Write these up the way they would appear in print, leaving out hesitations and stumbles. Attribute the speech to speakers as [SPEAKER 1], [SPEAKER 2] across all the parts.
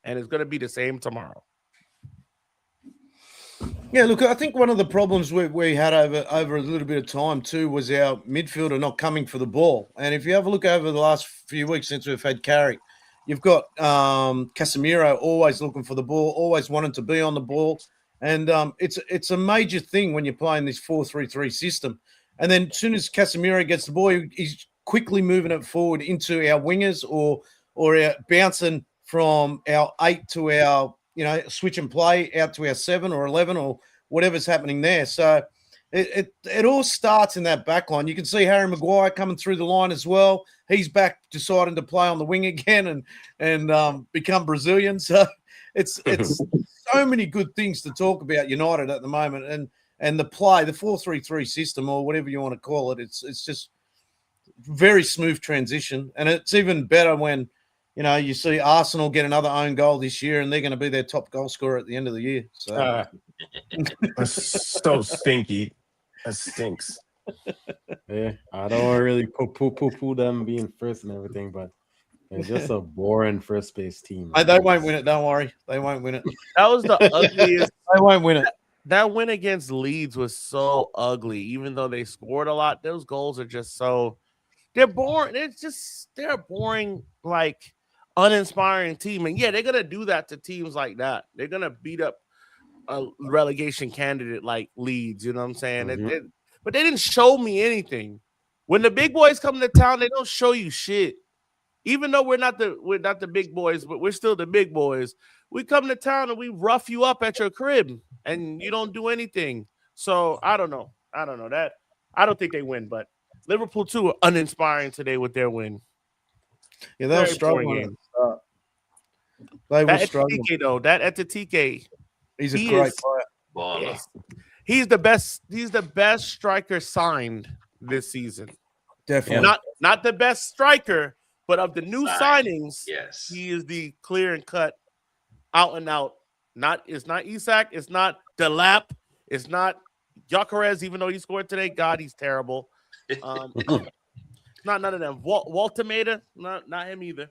[SPEAKER 1] and it's going to be the same tomorrow.
[SPEAKER 2] Yeah, look, I think one of the problems we had over a little bit of time too was our midfielder not coming for the ball. And if you have a look over the last few weeks since we've had Carrick, you've got Casemiro always looking for the ball, always wanting to be on the ball. And it's a major thing when you're playing this 4-3-3 system. And then as soon as Casemiro gets the ball, he's quickly moving it forward into our wingers or bouncing from our 8 to our switch and play out to our 7 or 11 or whatever's happening there. So it all starts in that back line. You can see Harry Maguire coming through the line as well. He's back deciding to play on the wing again and become Brazilian. So it's so many good things to talk about United at the moment. And the play, the 4-3-3 system or whatever you want to call it, it's just very smooth transition. And it's even better when you see Arsenal get another own goal this year, and they're going to be their top goal scorer at the end of the year. So
[SPEAKER 3] that's so stinky. That stinks.
[SPEAKER 4] Yeah, I don't really poo them being first and everything, but they're just a boring first base team.
[SPEAKER 2] They won't win it. Don't worry, they won't win it.
[SPEAKER 1] That was the ugliest.
[SPEAKER 2] They won't win it.
[SPEAKER 1] That win against Leeds was so ugly. Even though they scored a lot, those goals are just they're boring. They're boring, like uninspiring team. And yeah, they're gonna do that to teams like that. They're gonna beat up a relegation candidate like Leeds. You know what I'm saying?
[SPEAKER 4] Mm-hmm.
[SPEAKER 1] But they didn't show me anything. When the big boys come to town, they don't show you shit. Even though we're not the big boys, but we're still the big boys. We come to town and we rough you up at your crib, and you don't do anything. So I don't know that. I don't think they win, but Liverpool too are uninspiring today with their win.
[SPEAKER 2] Yeah, they were struggling. They were struggling.
[SPEAKER 1] Though that Etitike,
[SPEAKER 2] he's a great player.
[SPEAKER 1] Yes. He's the best. He's the best striker signed this season.
[SPEAKER 2] Definitely
[SPEAKER 1] not the best striker, but of the new signings,
[SPEAKER 5] yes,
[SPEAKER 1] he is the clear and cut, out and out. It's not Isak. It's not Delap. It's not Gyökeres, even though he scored today. God, he's terrible. Not none of them. Walter Maida, not him either.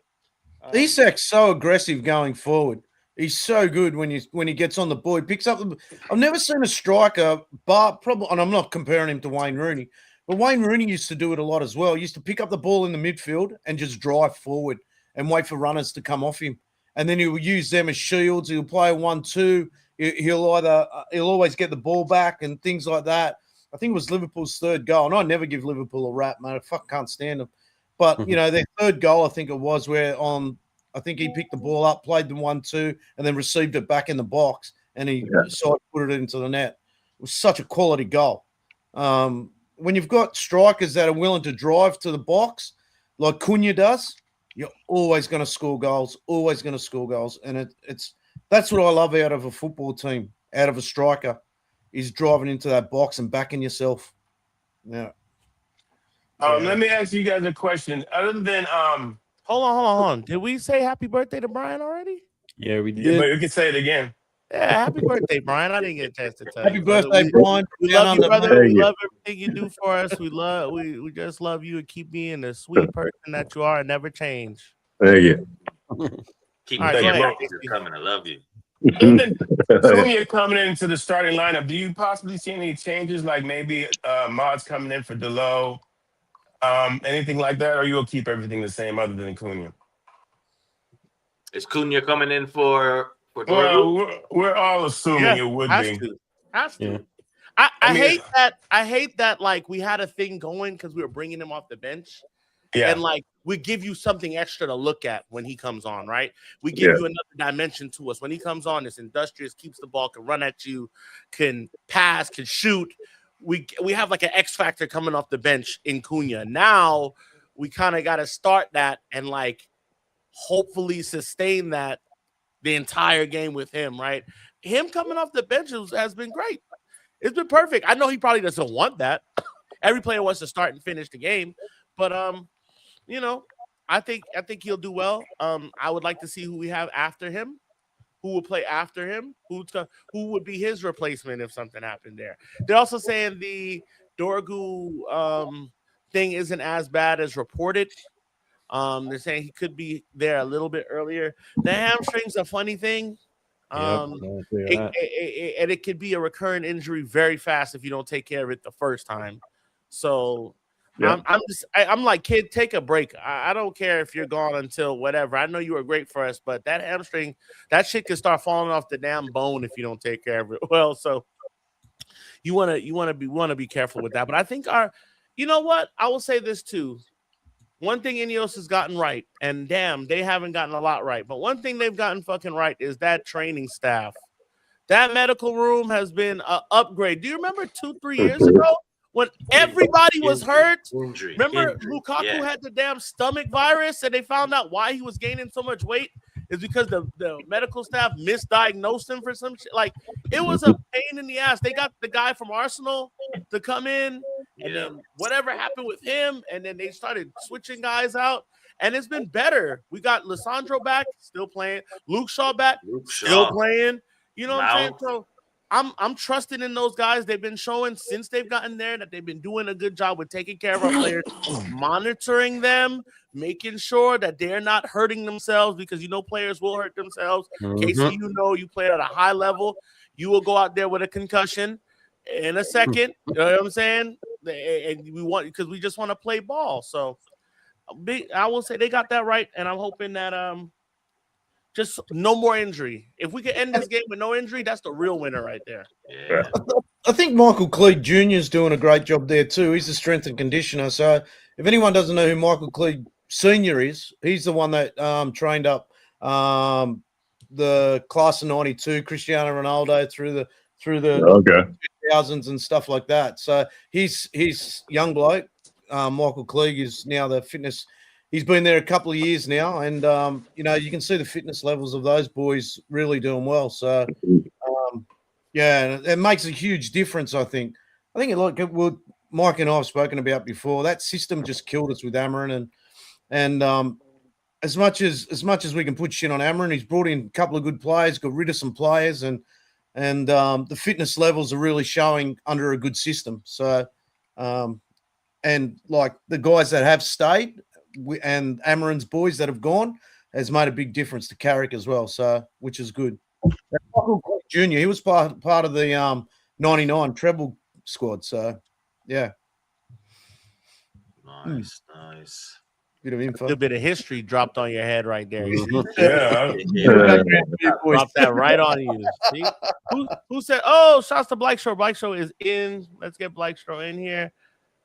[SPEAKER 2] Isak's so aggressive going forward. He's so good when he gets on the ball. He picks up. I've never seen a striker, and I'm not comparing him to Wayne Rooney, but Wayne Rooney used to do it a lot as well. He used to pick up the ball in the midfield and just drive forward and wait for runners to come off him, and then he'll use them as shields. He'll play a 1-2. He'll always get the ball back and things like that. I think it was Liverpool's third goal, and I never give Liverpool a rap, mate. I can't stand them. But, their third goal, I think it was, where I think he picked the ball up, played the 1-2, and then received it back in the box, and he put it into the net. It was such a quality goal. When you've got strikers that are willing to drive to the box, like Cunha does, you're always going to score goals, And that's what I love out of a football team, out of a striker, is driving into that box and backing yourself. Yeah.
[SPEAKER 3] Let me ask you guys a question. Other than
[SPEAKER 1] hold on. Did we say happy birthday to Brian already?
[SPEAKER 4] Yeah, we did.
[SPEAKER 3] Yeah, but we can say it again.
[SPEAKER 1] Yeah, happy birthday, Brian. I didn't get a chance to tell
[SPEAKER 2] happy
[SPEAKER 1] you.
[SPEAKER 2] birthday, Brian.
[SPEAKER 1] We love you, brother. We love everything you do for us. We just love you and keep being the sweet person that you are and never change.
[SPEAKER 6] Thank you.
[SPEAKER 5] Keep you're coming. I love you.
[SPEAKER 3] Cunha coming into the starting lineup, do you possibly see any changes, like maybe Mods coming in for Delo, anything like that, or you'll keep everything the same other than Cunha?
[SPEAKER 5] Is Cunha coming in for
[SPEAKER 3] Well, we're all assuming it would be.
[SPEAKER 1] Has to.
[SPEAKER 4] Yeah.
[SPEAKER 1] I hate that like we had a thing going because we were bringing him off the bench.
[SPEAKER 3] Yeah.
[SPEAKER 1] And like we give you something extra to look at when he comes on, right? We give you another dimension to us. When he comes on, it's industrious, keeps the ball, can run at you, can pass, can shoot. We have like an X factor coming off the bench in Cunha. Now we kind of got to start that and like hopefully sustain that the entire game with him, right? Him coming off the bench has been great. It's been perfect. I know he probably doesn't want that. Every player wants to start and finish the game, but I think he'll do well. I would like to see who we have after him, who will play after him, who would be his replacement if something happened there. They're also saying the Dorgu thing isn't as bad as reported. They're saying he could be there a little bit earlier. The hamstring's a funny thing. And it could be a recurrent injury very fast if you don't take care of it the first time. So I'm like, kid, take a break. I don't care if you're gone until whatever. I know you were great for us, but that hamstring, that shit can start falling off the damn bone if you don't take care of it well. So you wanna be careful with that. But I think you know what? I will say this too. One thing Ineos has gotten right, and damn, they haven't gotten a lot right. But one thing they've gotten fucking right is that training staff. That medical room has been an upgrade. Do you remember 2-3 years ago when everybody was hurt? Remember Lukaku had the damn stomach virus and they found out why he was gaining so much weight is because the medical staff misdiagnosed him for some shit. Like, it was a pain in the ass. They got the guy from Arsenal to come in, and then whatever happened with him, and then they started switching guys out, and it's been better. We got Lissandro back, still playing. Luke Shaw back, still playing. You know what I'm saying? So I'm trusting in those guys. They've been showing since they've gotten there that they've been doing a good job with taking care of our players, monitoring them, making sure that they're not hurting themselves, because you know players will hurt themselves. Casey, you know you play at a high level. You will go out there with a concussion in a second. You know what I'm saying? And because we just want to play ball. So I will say they got that right, and I'm hoping that just no more injury. If we can end this game with no injury, that's the real winner right there.
[SPEAKER 5] Yeah.
[SPEAKER 2] I think Michael Cleed Jr. is doing a great job there too. He's a strength and conditioner. So if anyone doesn't know who Michael Cleed Sr. is, he's the one that trained up the class of '92, Cristiano Ronaldo through the 2000s and stuff like that. So he's young bloke. Michael Cleed is now the fitness. He's been there a couple of years now, and you know, you can see the fitness levels of those boys really doing well. So yeah, it makes a huge difference. I think like Mike and I have spoken about before. That system just killed us with Amarin, and as much as we can put shit on Amarin, he's brought in a couple of good players, got rid of some players, and the fitness levels are really showing under a good system. So and like the guys that have stayed and Amarin's boys that have gone has made a big difference to Carrick as well. So which is good. Junior, he was part of the 99 treble squad. So yeah.
[SPEAKER 5] Nice.
[SPEAKER 2] Bit of info.
[SPEAKER 1] A bit of history dropped on your head right there.
[SPEAKER 3] Yeah.
[SPEAKER 1] Dropped that right on you. See? Who said, oh, shouts to Blackshaw. Blackshaw is in. Let's get Blackshaw in here.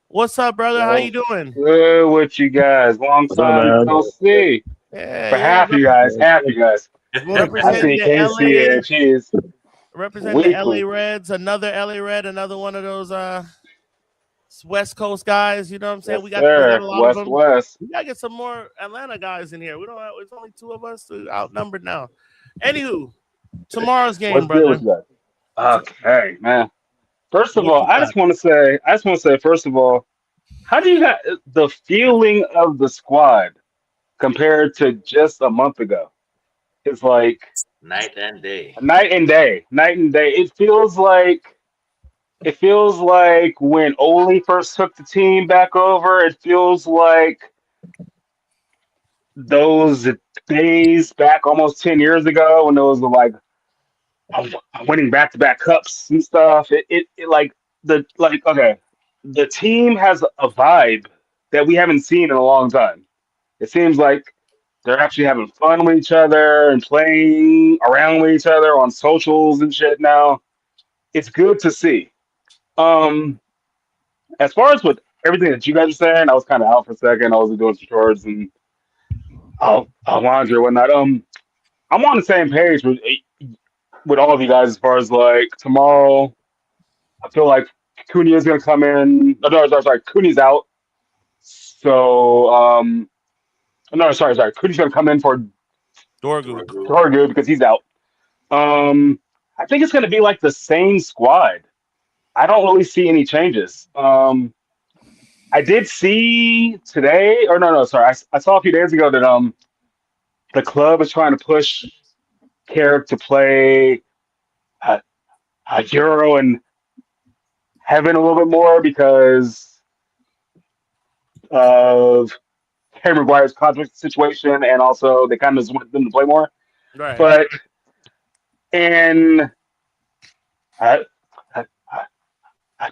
[SPEAKER 1] What's up, brother? How you doing?
[SPEAKER 6] Good with you guys. Long time no see.
[SPEAKER 1] Yeah,
[SPEAKER 6] For half you guys.
[SPEAKER 1] Representing the LA.
[SPEAKER 6] Cheers.
[SPEAKER 1] Represent the LA Reds. Another LA Red. Another one of those West Coast guys. You know what I'm saying?
[SPEAKER 6] Yes,
[SPEAKER 1] we got a lot of them.
[SPEAKER 6] West.
[SPEAKER 1] We gotta get some more Atlanta guys in here. We don't have. It's only two of us. Outnumbered now. Anywho, tomorrow's game, brother.
[SPEAKER 6] Okay, man. First of all, I just want to say, first of all, how do you got the feeling of the squad compared to just a month ago? It's like
[SPEAKER 5] night and day.
[SPEAKER 6] It feels like when Ole first took the team back over. It feels like those days back almost 10 years ago when those were like winning back-to-back cups and stuff. It like the team has a vibe that we haven't seen in a long time. It seems like they're actually having fun with each other and playing around with each other on socials and shit now. It's good to see. As far as with everything that you guys are saying, I was kind of out for a second. I was doing some chores and laundry and whatnot. I'm on the same page with all of you guys as far as like tomorrow. I feel like Cunha is going to come in. Sorry, Cunha's out. So, sorry. Cunha's going to come in for Dorgu because he's out. I think it's going to be like the same squad. I don't really see any changes. I did see today, I saw a few days ago that the club is trying to push Carrick to play a Euro and Heaven a little bit more because of Harry Maguire's contract situation, and also they kind of just want them to play more.
[SPEAKER 1] Right.
[SPEAKER 6] But in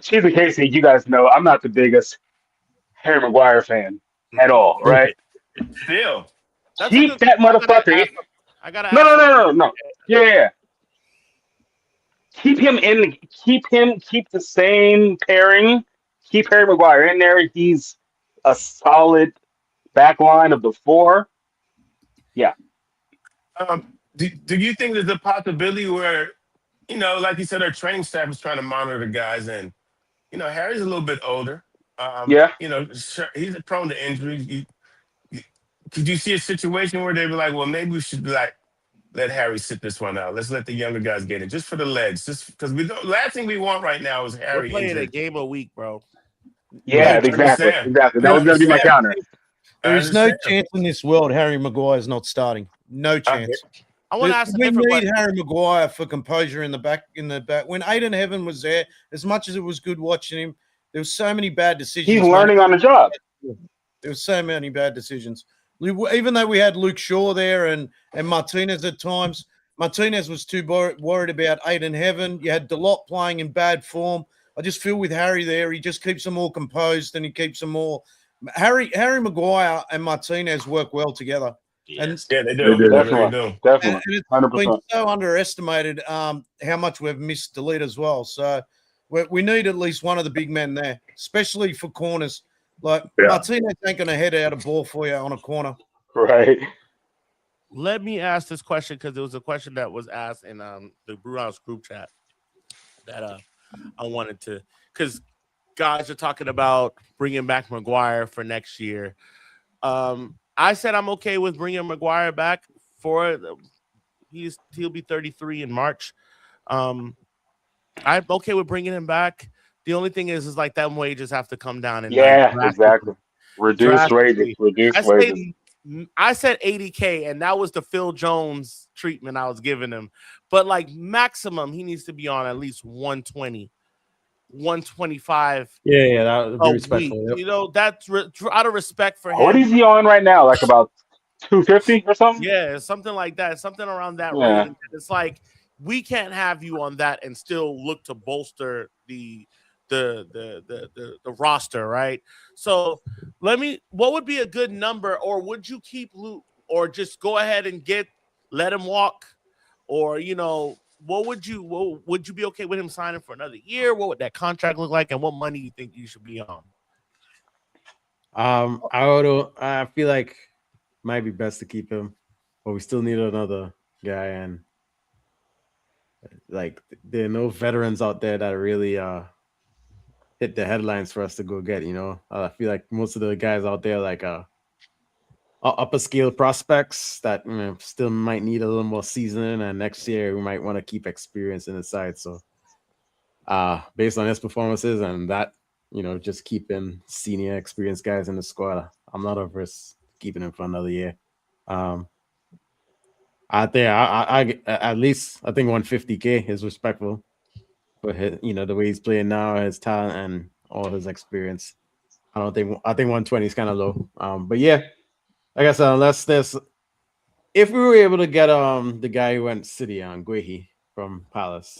[SPEAKER 6] Cheese and Casey, you guys know I'm not the biggest Harry Maguire fan at all, right?
[SPEAKER 3] Still.
[SPEAKER 1] That's
[SPEAKER 6] Keep that motherfucker.
[SPEAKER 1] I gotta
[SPEAKER 6] No,
[SPEAKER 1] ask.
[SPEAKER 6] no, no, no, no. Yeah. Keep him in. Keep the same pairing. Keep Harry Maguire in there. He's a solid back line of the four. Yeah.
[SPEAKER 3] Do you think there's a possibility where, like you said, our training staff is trying to monitor the guys, and Harry's a little bit older.
[SPEAKER 6] Yeah.
[SPEAKER 3] He's prone to injuries. Could you see a situation where they'd be like, well, maybe we should like let Harry sit this one out. Let's let the younger guys get it, just for the legs, just because we don't. Last thing we want right now is
[SPEAKER 1] We're
[SPEAKER 3] Harry
[SPEAKER 1] playing
[SPEAKER 3] injured.
[SPEAKER 1] a game a week, bro.
[SPEAKER 6] Yeah.
[SPEAKER 3] I
[SPEAKER 6] Exactly.
[SPEAKER 3] understand.
[SPEAKER 6] Exactly. That
[SPEAKER 3] I
[SPEAKER 6] was going to be my
[SPEAKER 3] understand.
[SPEAKER 6] counter.
[SPEAKER 2] There is no chance in this world Harry Maguire's not starting. No chance.
[SPEAKER 1] I want to ask a
[SPEAKER 2] We
[SPEAKER 1] different
[SPEAKER 2] need
[SPEAKER 1] question.
[SPEAKER 2] Harry Maguire for composure in the back. When Aiden Heaven was there, as much as it was good watching him, there was so many bad decisions.
[SPEAKER 6] He's learning on the job.
[SPEAKER 2] There were so many bad decisions. Even though we had Luke Shaw there and Martinez at times, Martinez was too worried about Aiden Heaven. You had Delot playing in bad form. I just feel with Harry there, he just keeps them all composed and he keeps them all. Harry Maguire and Martinez work well together.
[SPEAKER 5] Yes.
[SPEAKER 3] Yeah, they do.
[SPEAKER 6] Definitely.
[SPEAKER 2] And it's
[SPEAKER 6] 100%.
[SPEAKER 2] been so underestimated how much we've missed Delete as well. So we need at least one of the big men there, especially for corners. Like Martinez ain't going to head out a ball for you on a corner.
[SPEAKER 6] Right.
[SPEAKER 1] Let me ask this question because it was a question that was asked in the Brewhouse group chat that I wanted to, because guys are talking about bringing back Maguire for next year. I said I'm okay with bringing Maguire back for he'll be 33 in March. I'm okay with bringing him back. The only thing is like that wages have to come down.
[SPEAKER 6] Exactly. Reduce wages.
[SPEAKER 1] I said 80K, and that was the Phil Jones treatment I was giving him. But like maximum, he needs to be on at least 120, 125.
[SPEAKER 4] Yeah, that would be respectful.
[SPEAKER 1] Yep. That's out of respect for him.
[SPEAKER 6] What is he on right now? Like about 250 or something?
[SPEAKER 1] Yeah, something like that. Something around that range. It's like we can't have you on that and still look to bolster the roster, right? So what would be a good number, or would you keep Luke, or just go ahead and let him walk, or what would you be okay with him signing for another year? What would that contract look like, and what money you think you should be on?
[SPEAKER 4] I feel like it might be best to keep him, but we still need another guy, and like there are no veterans out there that really hit the headlines for us to go get. I feel like most of the guys out there like upper scale prospects that still might need a little more seasoning, and next year we might want to keep experience in the side. So based on his performances and that, just keeping senior experienced guys in the squad, I'm not averse keeping him for another year. I think I at least I think 150K is respectful for his, the way he's playing now, his talent and all his experience. I think 120 is kind of low. But yeah, like I said, if we were able to get the guy who went City on Guehi from Palace,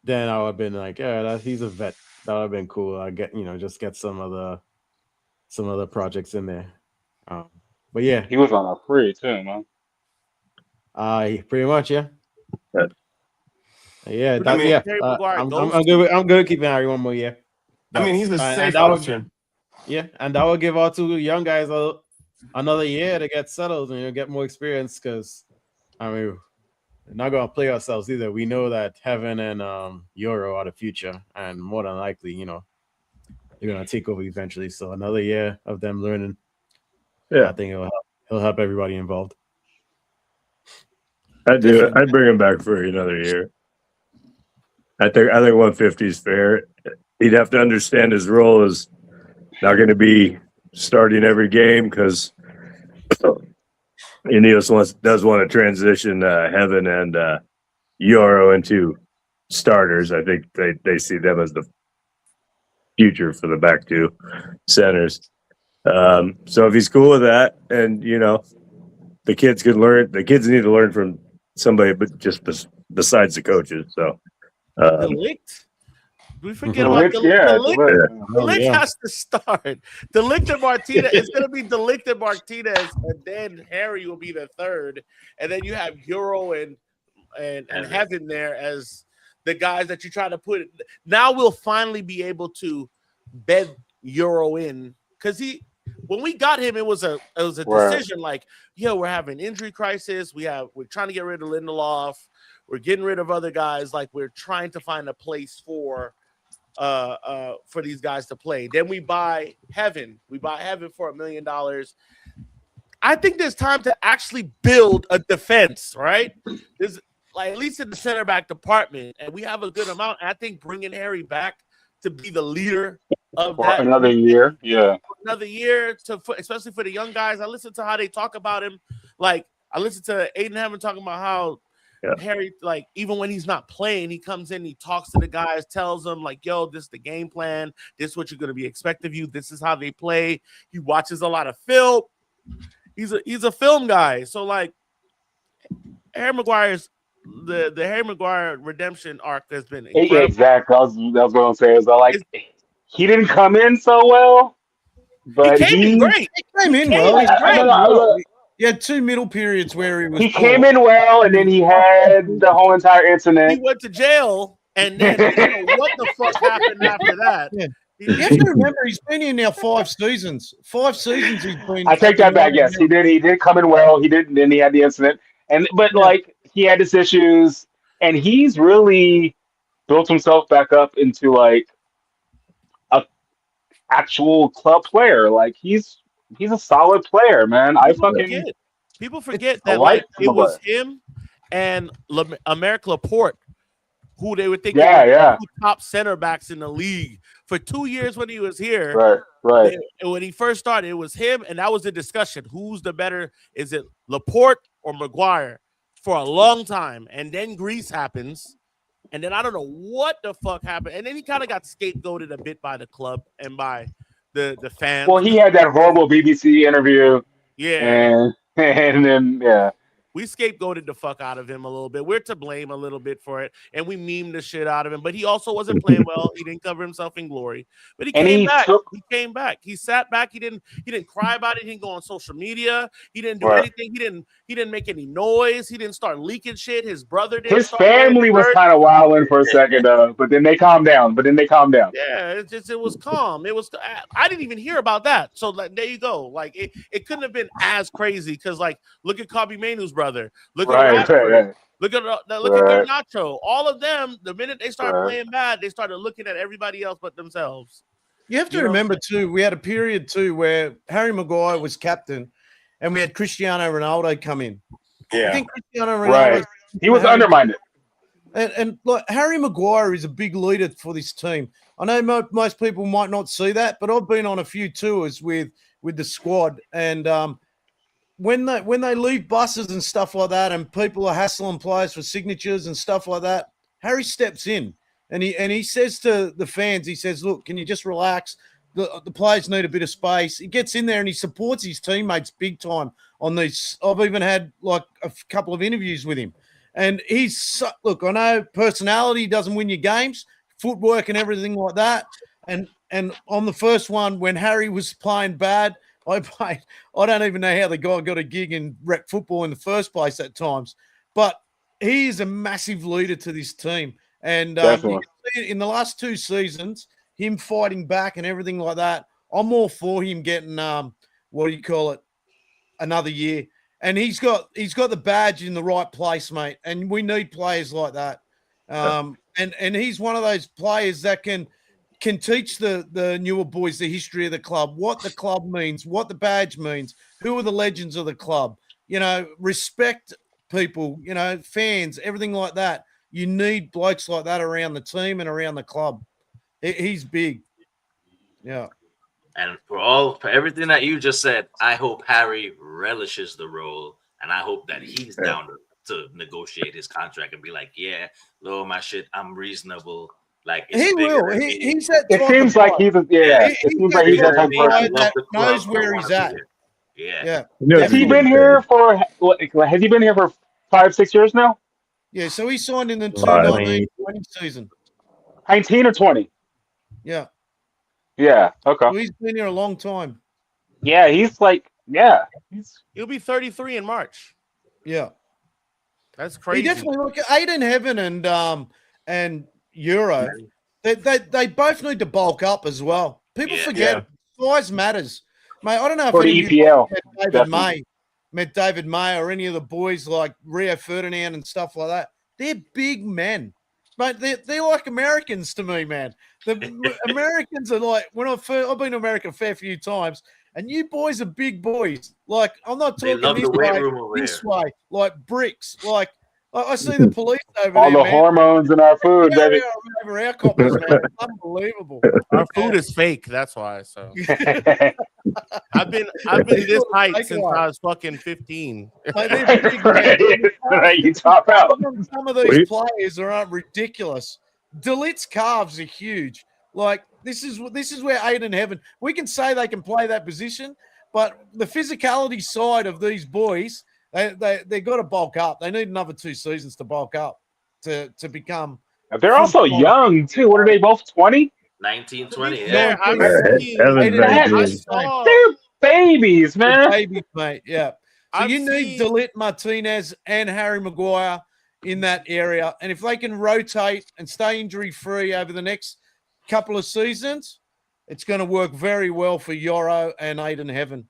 [SPEAKER 4] then I would have been like, yeah, he's a vet. That would have been cool. I get just get some other projects in there. But yeah,
[SPEAKER 6] he was on a free too, man.
[SPEAKER 4] Pretty much, yeah. Yeah, I'm good keeping Harry one more year.
[SPEAKER 3] I mean, he's a safe option.
[SPEAKER 4] And that will give our two young guys another year to get settled and get more experience, because we're not gonna play ourselves either. We know that Heaven and Euro are the future, and more than likely, they're gonna take over eventually. So another year of them learning, I think it'll help everybody involved.
[SPEAKER 7] I'd bring him back for another year. I think 150 is fair. He'd have to understand his role is not going to be starting every game, because Ineos does want to transition Heaven and Euro into starters. I think they see them as the future for the back two centers. So if he's cool with that, and the kids can learn, the kids need to learn from somebody, but just besides the coaches. So
[SPEAKER 1] Delict. We forget about
[SPEAKER 6] Delict, yeah,
[SPEAKER 1] Delict.
[SPEAKER 6] Delict.
[SPEAKER 1] Delict has to start. Delict and Martinez. It's going to be Delict and Martinez, and then Harry will be the third, and then you have Euro and Heaven there as the guys that you try to put. Now we'll finally be able to bed Euro in, because when we got him, it was a decision like, we're having injury crisis. We're trying to get rid of Lindelof. We're getting rid of other guys. Like, we're trying to find a place for these guys to play. Then we buy Heaven. We buy Heaven for $1 million. I think there's time to actually build a defense, right? There's at least in the center back department, and we have a good amount. I think bringing Harry back to be the leader of
[SPEAKER 6] For
[SPEAKER 1] that
[SPEAKER 6] another year, yeah.
[SPEAKER 1] Another year, especially for the young guys. I listen to how they talk about him. Like, I listened to Aiden Hammond talking about how Harry, like, even when he's not playing, he comes in, he talks to the guys, tells them, like, yo, this is the game plan. This is what you're going to be expected of you. This is how they play. He watches a lot of film. He's a film guy. So, like, Harry Maguire's the Harry Maguire redemption arc has been incredible.
[SPEAKER 6] Yeah, exactly. I was going to say, he didn't come in so well, but
[SPEAKER 1] he came in great.
[SPEAKER 2] He came in well. He had 2 middle periods where he was.
[SPEAKER 6] He came in well, and then he had the whole entire incident.
[SPEAKER 1] He went to jail, and then we don't know what the fuck happened after that.
[SPEAKER 2] Yeah. You have to remember, he's been here now 5 seasons. 5 seasons he's been.
[SPEAKER 6] I take that back. Yes, he did. He did come in well. He didn't. Then he had the incident, but he had his issues, and he's really built himself back up into like a actual club player. Like he's a solid player, man.
[SPEAKER 1] People forget that it was him and Americ Laporte who they were thinking were two top center backs in the league for 2 years when he was here.
[SPEAKER 6] Right.
[SPEAKER 1] When he first started, it was him, and that was the discussion. Who's the better? Is it Laporte or Maguire? For a long time, and then Greece happens, and then I don't know what the fuck happened, and then he kind of got scapegoated a bit by the club and by the fans.
[SPEAKER 6] Well, he had that horrible BBC interview, and then
[SPEAKER 1] we scapegoated the fuck out of him a little bit. We're to blame a little bit for it, and we memed the shit out of him. But he also wasn't playing well. He didn't cover himself in glory. But he came back. He came back. He sat back. He didn't cry about it. He didn't go on social media. He didn't do anything. He didn't make any noise. He didn't start leaking shit. His brother did.
[SPEAKER 6] His family was kind of wilding for a second, but then they calmed down.
[SPEAKER 1] Yeah, it was calm. It was. I didn't even hear about that. So there you go. Like it couldn't have been as crazy because look at Kobe Mainoo's brother. Look at Rashford. Look at Garnacho. All of them. The minute they started playing bad, they started looking at everybody else but themselves.
[SPEAKER 2] You have to remember too. We had a period too where Harry Maguire was captain, and we had Cristiano Ronaldo come in.
[SPEAKER 6] Yeah,
[SPEAKER 2] I think Cristiano Ronaldo.
[SPEAKER 6] He was undermined.
[SPEAKER 2] And like Harry Maguire is a big leader for this team. I know most people might not see that, but I've been on a few tours with the squad, and when they leave buses and stuff like that, and people are hassling players for signatures and stuff like that, Harry steps in and he says to the fans, he says, "Look, can you just relax? The players need a bit of space." He gets in there and he supports his teammates big time on these. I've even had like a couple of interviews with him, and look. I know personality doesn't win your games, footwork and everything like that. And on the first one when Harry was playing bad, I don't even know how the guy got a gig in rep football in the first place at times, but he is a massive leader to this team. And you can see in the last 2 seasons, him fighting back and everything like that. I'm all for him getting another year. And he's got the badge in the right place, mate. And we need players like that. And he's one of those players that can teach the newer boys the history of the club, what the club means, what the badge means, who are the legends of the club, respect people, fans, everything like that. You need blokes like that around the team and around the club. He's big. Yeah.
[SPEAKER 5] And for everything that you just said, I hope Harry relishes the role, and I hope that he's down to negotiate his contract and be like, yeah, lower my shit, I'm reasonable. Like it's
[SPEAKER 2] He
[SPEAKER 5] bigger
[SPEAKER 2] will.
[SPEAKER 5] than me.
[SPEAKER 2] He's that
[SPEAKER 6] It
[SPEAKER 2] type
[SPEAKER 6] seems
[SPEAKER 2] of
[SPEAKER 6] like
[SPEAKER 2] guy.
[SPEAKER 6] he's a,
[SPEAKER 5] Yeah,
[SPEAKER 6] it seems
[SPEAKER 2] that
[SPEAKER 6] like he's
[SPEAKER 5] bigger
[SPEAKER 6] that
[SPEAKER 2] type
[SPEAKER 6] type
[SPEAKER 5] than
[SPEAKER 6] of
[SPEAKER 5] me. I
[SPEAKER 2] guy
[SPEAKER 6] person.
[SPEAKER 5] love
[SPEAKER 2] that
[SPEAKER 5] the
[SPEAKER 2] knows
[SPEAKER 5] club. I
[SPEAKER 2] where
[SPEAKER 5] want
[SPEAKER 2] he's
[SPEAKER 5] to be
[SPEAKER 2] at.
[SPEAKER 5] there. Yeah.
[SPEAKER 2] Yeah,
[SPEAKER 7] No,
[SPEAKER 6] Has he
[SPEAKER 2] definitely.
[SPEAKER 6] been here for? Has he been here for 5-6 years now?
[SPEAKER 2] Yeah, so he signed in the
[SPEAKER 7] Right.
[SPEAKER 2] 2019-20 season.
[SPEAKER 6] 19 or 20?
[SPEAKER 2] Yeah,
[SPEAKER 6] Yeah. Okay.
[SPEAKER 2] so he's been here a long time.
[SPEAKER 6] Yeah, he's like, yeah, he's
[SPEAKER 1] He'll be 33 in March.
[SPEAKER 2] Yeah,
[SPEAKER 1] That's
[SPEAKER 2] he
[SPEAKER 1] crazy.
[SPEAKER 2] definitely look at Aiden Heaven and Euro. They both need to bulk up as well. People
[SPEAKER 5] Yeah.
[SPEAKER 2] forget size matters, mate. I don't know if
[SPEAKER 6] for
[SPEAKER 2] any
[SPEAKER 6] the
[SPEAKER 2] of you
[SPEAKER 6] EPL.
[SPEAKER 2] met David May or any of the boys like Rio Ferdinand and stuff like that. They're big men, mate. They're like Americans to me, man. The Americans are like I've been to America a fair few times, and you boys are big boys. Like I'm not
[SPEAKER 5] They
[SPEAKER 2] talking
[SPEAKER 5] love
[SPEAKER 2] this
[SPEAKER 5] the weight
[SPEAKER 2] way,
[SPEAKER 5] room over
[SPEAKER 2] this
[SPEAKER 5] here.
[SPEAKER 2] way, like bricks. Like I see the police over
[SPEAKER 6] All
[SPEAKER 2] there,
[SPEAKER 6] the
[SPEAKER 2] man.
[SPEAKER 6] hormones in our food,
[SPEAKER 2] Yeah,
[SPEAKER 6] baby.
[SPEAKER 2] over our coppers, man. Unbelievable.
[SPEAKER 1] Our food is fake. That's why. So I've been this height since I was fucking 15.
[SPEAKER 2] Like, they're big men.
[SPEAKER 6] Right, you top out.
[SPEAKER 2] Some of these players are ridiculous. Delit's calves are huge. Like this is where Aiden Heaven. We can say they can play that position, but the physicality side of these boys, they got to bulk up. They need another 2 seasons to bulk up to become.
[SPEAKER 6] They're also young too. What are they both 20?
[SPEAKER 5] 19,
[SPEAKER 1] To
[SPEAKER 5] 20.
[SPEAKER 1] be
[SPEAKER 5] Yeah.
[SPEAKER 1] fair, I've
[SPEAKER 7] Evan's
[SPEAKER 1] seen,
[SPEAKER 7] very
[SPEAKER 6] That's-
[SPEAKER 1] I
[SPEAKER 7] good.
[SPEAKER 1] saw,
[SPEAKER 6] They're babies, man.
[SPEAKER 2] Babies, mate. Yeah. So
[SPEAKER 1] I've
[SPEAKER 2] you need
[SPEAKER 1] seen-
[SPEAKER 2] Delit Martinez and Harry Maguire in that area. And if they can rotate and stay injury free over the next couple of seasons, it's going to work very well for Yoro and Aiden Heaven.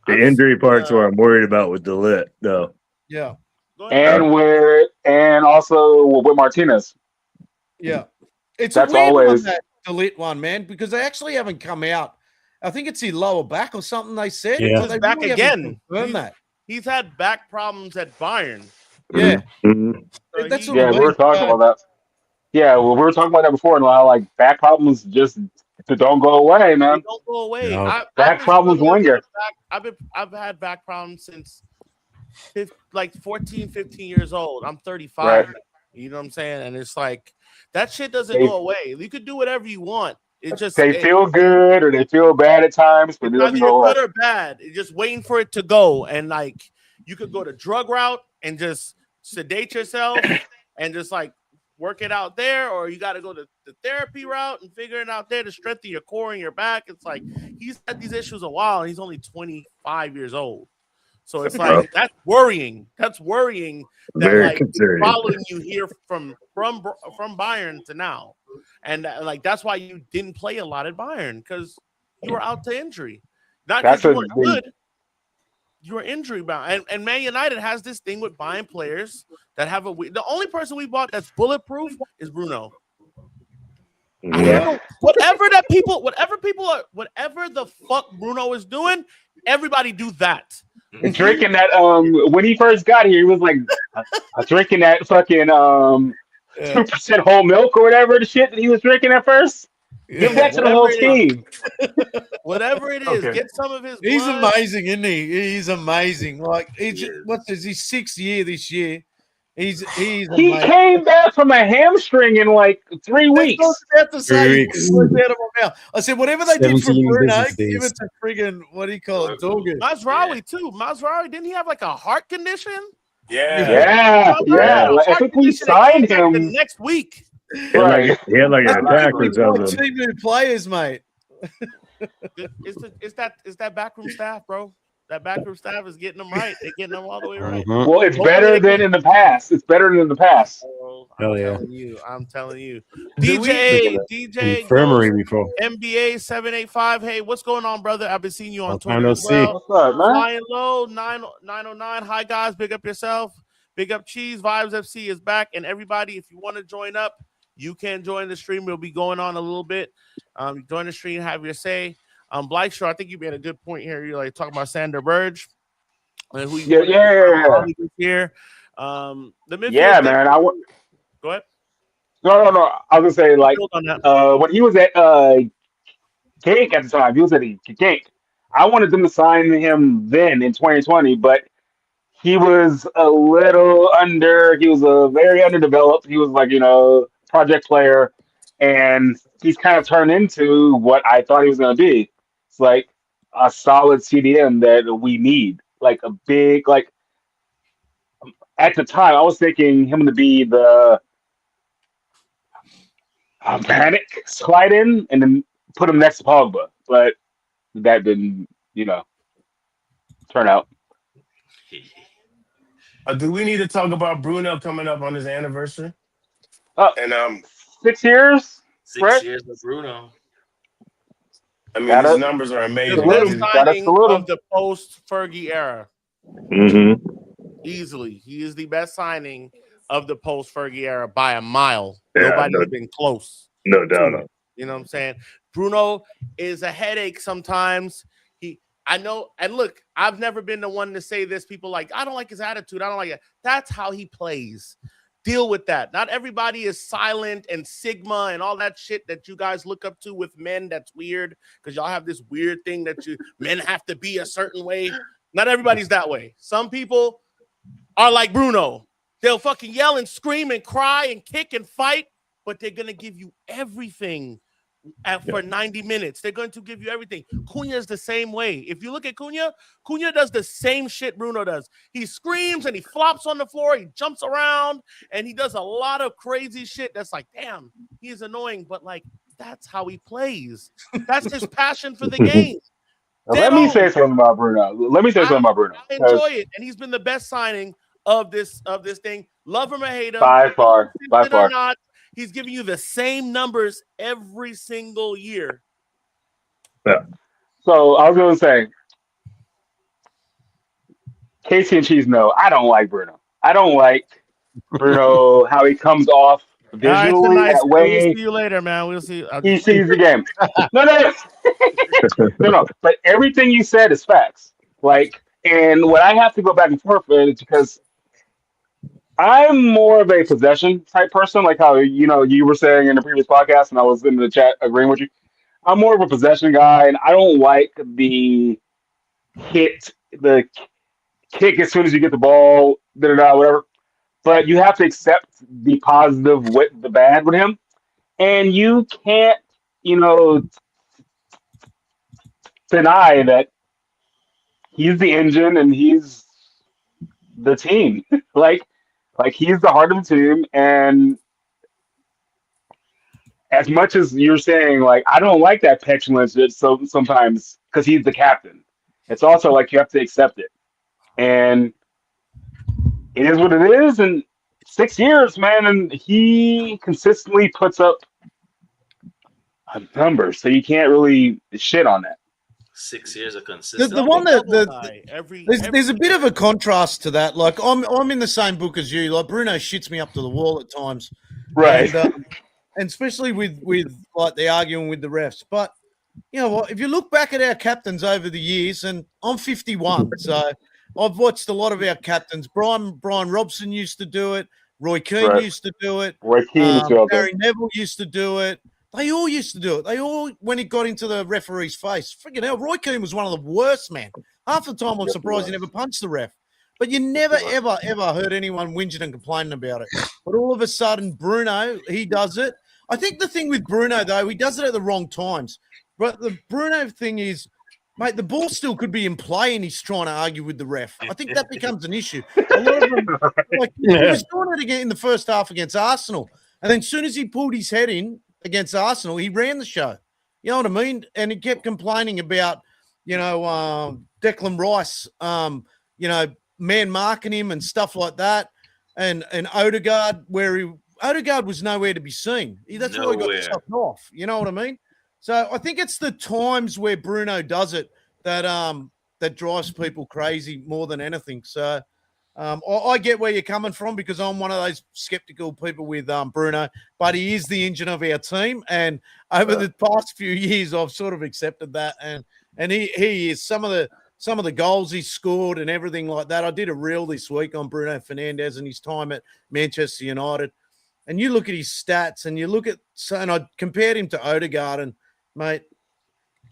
[SPEAKER 7] The injury part's what I'm worried about with Delit, though.
[SPEAKER 2] Yeah.
[SPEAKER 1] Go ahead.
[SPEAKER 6] And also with Martinez.
[SPEAKER 2] Yeah. It's
[SPEAKER 6] That's
[SPEAKER 2] a weird
[SPEAKER 6] always-
[SPEAKER 2] one, that Delit one, man, because they actually haven't come out. I think it's his lower back or something they said.
[SPEAKER 4] Yeah.
[SPEAKER 2] But they
[SPEAKER 1] He's back
[SPEAKER 2] really haven't
[SPEAKER 1] again.
[SPEAKER 2] confirmed that.
[SPEAKER 1] He's had back problems at Bayern.
[SPEAKER 2] Yeah.
[SPEAKER 7] Mhm.
[SPEAKER 1] So
[SPEAKER 2] That's
[SPEAKER 1] he-
[SPEAKER 2] what
[SPEAKER 6] Yeah,
[SPEAKER 2] I
[SPEAKER 6] we
[SPEAKER 2] mean.
[SPEAKER 6] were talking about that. Yeah, well, we were talking about that before, and how like back problems just don't go away,
[SPEAKER 1] They
[SPEAKER 6] man.
[SPEAKER 1] don't go away.
[SPEAKER 4] Yeah.
[SPEAKER 6] Back problems linger.
[SPEAKER 1] I've had back problems since like 14, 15 years old. I'm 35.
[SPEAKER 6] Right.
[SPEAKER 1] You know what I'm saying? And it's like that shit doesn't
[SPEAKER 6] They-
[SPEAKER 1] go away. You could do whatever you want. It just
[SPEAKER 6] They feel good or they feel bad at times, but it
[SPEAKER 1] either
[SPEAKER 6] doesn't
[SPEAKER 1] you're
[SPEAKER 6] go away.
[SPEAKER 1] good or bad. It's just waiting for it to go. And like you could go the drug route and just sedate yourself and just like work it out there, or you got to go the therapy route and figure it out there to strengthen your core and your back. It's like he's had these issues a while and he's only 25 years old. So it's like that's worrying. That's worrying that
[SPEAKER 7] Very
[SPEAKER 1] like
[SPEAKER 7] concerning.
[SPEAKER 1] following you here from Bayern to now. And like that's why you didn't play a lot at Bayern, because you were out to injury. Not because you weren't good. You were injury bound. And Man United has this thing with buying players that have the only person we bought that's bulletproof is Bruno. I don't know. Whatever the fuck Bruno is doing, everybody do that.
[SPEAKER 6] And drinking that when he first got here, he was like drinking that fucking 2% whole milk or whatever the shit that he was drinking at first. Give that to the whole team.
[SPEAKER 1] Whatever it is, get some of his.
[SPEAKER 2] He's
[SPEAKER 1] blood.
[SPEAKER 2] amazing, isn't he? He's amazing. Like what's his 6th year this year? He's
[SPEAKER 6] He
[SPEAKER 2] amazing.
[SPEAKER 6] came back from a hamstring in like 3 weeks.
[SPEAKER 2] I was about to say,
[SPEAKER 4] 3 weeks.
[SPEAKER 2] words out of my mouth. I said, whatever they did for
[SPEAKER 4] 17
[SPEAKER 2] Bruno,
[SPEAKER 4] business
[SPEAKER 2] give
[SPEAKER 4] days.
[SPEAKER 2] it to friggin' what do you call it, Dorgan.
[SPEAKER 1] Mazraoui too. Mazraoui, didn't he have like a heart condition?
[SPEAKER 6] Yeah. Like, I think we signed
[SPEAKER 1] the
[SPEAKER 6] him.
[SPEAKER 1] next week.
[SPEAKER 6] Right.
[SPEAKER 7] He had like an attack or
[SPEAKER 2] We bought
[SPEAKER 7] something.
[SPEAKER 2] 2 new players, mate.
[SPEAKER 1] It's that backroom staff, bro. That backroom staff is getting them right. They're getting them all the way right.
[SPEAKER 4] Mhm.
[SPEAKER 6] Well, it's better than in the past. It's better than in the past.
[SPEAKER 1] So,
[SPEAKER 4] Hell yeah.
[SPEAKER 1] I'm telling you.
[SPEAKER 2] Do we-
[SPEAKER 1] DJ
[SPEAKER 4] Infirmary before.
[SPEAKER 1] NBA 785. Hey, what's going on, brother? I've been seeing you on
[SPEAKER 4] Long
[SPEAKER 1] Twitter
[SPEAKER 4] time no
[SPEAKER 1] as well.
[SPEAKER 6] What's up, man?
[SPEAKER 1] Flying low, 909. Hi, guys. Big up yourself. Big up Cheese. Vibes FC is back. And everybody, if you want to join up, you can join the stream. We'll be going on a little bit. Join the stream, have your say. Blackshaw, I think you made a good point here. You're like talking about Sander Burge. Who
[SPEAKER 6] Yeah.
[SPEAKER 1] Here. The midfield
[SPEAKER 6] Yeah,
[SPEAKER 1] thing-
[SPEAKER 6] man.
[SPEAKER 1] Go ahead.
[SPEAKER 6] No. I was gonna say like
[SPEAKER 1] Build on that.
[SPEAKER 6] when he was at Genk at the time, he was at Genk. I wanted them to sign him then in 2020, but he was a little he was a very underdeveloped. He was like, project player. and he's kind of turned into what I thought he was going to be. It's like a solid CDM that we need, like a big like. At the time, I was thinking him to be the panic slide in and then put him next to Pogba, but that didn't, turn out.
[SPEAKER 3] Do we need to talk about Bruno coming up on his anniversary? And
[SPEAKER 6] 6 years,
[SPEAKER 5] Six
[SPEAKER 6] Fred?
[SPEAKER 5] years with Bruno.
[SPEAKER 3] I mean,
[SPEAKER 6] Gotta-
[SPEAKER 3] his numbers are
[SPEAKER 1] The
[SPEAKER 3] amazing.
[SPEAKER 1] best
[SPEAKER 3] He's-
[SPEAKER 6] Gotta
[SPEAKER 1] signing
[SPEAKER 6] salute him.
[SPEAKER 1] of the post Fergie era.
[SPEAKER 7] Mm-hmm.
[SPEAKER 1] Easily. He is the best signing of the post Fergie era by a mile.
[SPEAKER 7] Yeah,
[SPEAKER 1] Nobody's been close.
[SPEAKER 7] No doubt.
[SPEAKER 1] to it. You know what I'm saying? Bruno is a headache sometimes. I know, and look, I've never been the one to say this. People like, I don't like his attitude. I don't like it. That's how he plays. Deal with that. Not everybody is silent and Sigma and all that shit that you guys look up to with men. That's weird because y'all have this weird thing that men have to be a certain way. Not everybody's that way. Some people are like Bruno. They'll fucking yell and scream and cry and kick and fight, but they're going to give you everything for 90 minutes. They're going to give you everything. Cunha is the same way. If you look at Cunha does the same shit Bruno does. He screams and he flops on the floor. He jumps around and he does a lot of crazy shit that's like, damn, he's annoying, but like, that's how he plays. That's his passion for the game.
[SPEAKER 6] Let me say something about Bruno.
[SPEAKER 1] I enjoy it, and he's been the best signing of this thing. Love him or hate him,
[SPEAKER 6] By far.
[SPEAKER 1] or not, he's giving you the same numbers every single year.
[SPEAKER 7] Yeah.
[SPEAKER 6] So I was going to say, Casey and Cheese, no, I don't like Bruno. I don't like Bruno, how he comes off visually that way.
[SPEAKER 1] We'll see you later, man. We'll see.
[SPEAKER 6] He sees the game. No. But everything you said is facts. Like, and what I have to go back and forth with is because I'm more of a possession type person, like how you were saying in the previous podcast, and I was in the chat agreeing with you. I'm more of a possession guy, and I don't like the kick as soon as you get the ball, whatever. But you have to accept the positive with the bad with him, and you can't, deny that he's the engine and he's the team. like he's the heart of the team, and as much as you're saying, like, I don't like that petulance sometimes because he's the captain. It's also like you have to accept it. And it is what it is. And 6 years, man, and he consistently puts up numbers. So you can't really shit on that.
[SPEAKER 5] 6 years of consistent.
[SPEAKER 2] The one there's a bit of a contrast to that. Like I'm in the same book as you. Like Bruno shits me up to the wall at times,
[SPEAKER 6] right?
[SPEAKER 2] And especially with like the arguing with the refs. But you know what? If you look back at our captains over the years, and I'm 51, so I've watched a lot of our captains. Brian Robson used to do it. Roy Keane used to do it. Gary Neville used to do it. They all used to do it. They all, when it got into the referee's face, freaking hell, Roy Keane was one of the worst, man. Half the time I'm surprised he never punched the ref. But you never, ever, ever heard anyone whinging and complaining about it. But all of a sudden, Bruno, he does it. I think the thing with Bruno, though, he does it at the wrong times. But the Bruno thing is, mate, the ball still could be in play and he's trying to argue with the ref. I think that becomes an issue. A lot of them, he was doing it again in the first half against Arsenal. And then as soon as he pulled his head in against Arsenal, he ran the show. You know what I mean? And he kept complaining about, Declan Rice, man marking him and stuff like that. And Odegaard, Odegaard was nowhere to be seen. That's why he got sucked off. You know what I mean? So I think it's the times where Bruno does it that drives people crazy more than anything. So I get where you're coming from because I'm one of those skeptical people with Bruno, but he is the engine of our team. And over the past few years, I've sort of accepted that. And he is some of the goals he scored and everything like that. I did a reel this week on Bruno Fernandes and his time at Manchester United. And you look at his stats and and I compared him to Odegaard, and mate,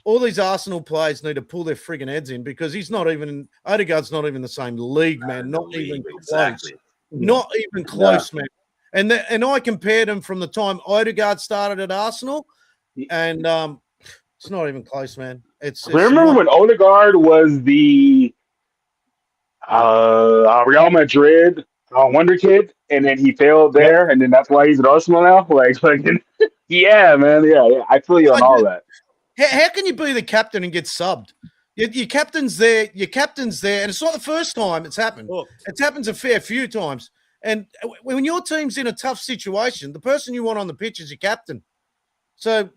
[SPEAKER 2] all these Arsenal players need to pull their friggin' heads in because Odegaard's not even the same league, man. Not even close. Not even close, man. And I compared him from the time Odegaard started at Arsenal, and it's not even close, man. It's
[SPEAKER 6] remember when Odegaard was the Real Madrid wonder kid, and then he failed there, and then that's why he's at Arsenal now. Yeah, man, yeah. I feel you on all that.
[SPEAKER 2] How can you be the captain and get subbed? Your captain's there. Your captain's there, and it's not the first time it's happened. It happens a fair few times. And when your team's in a tough situation, the person you want on the pitch is your captain. So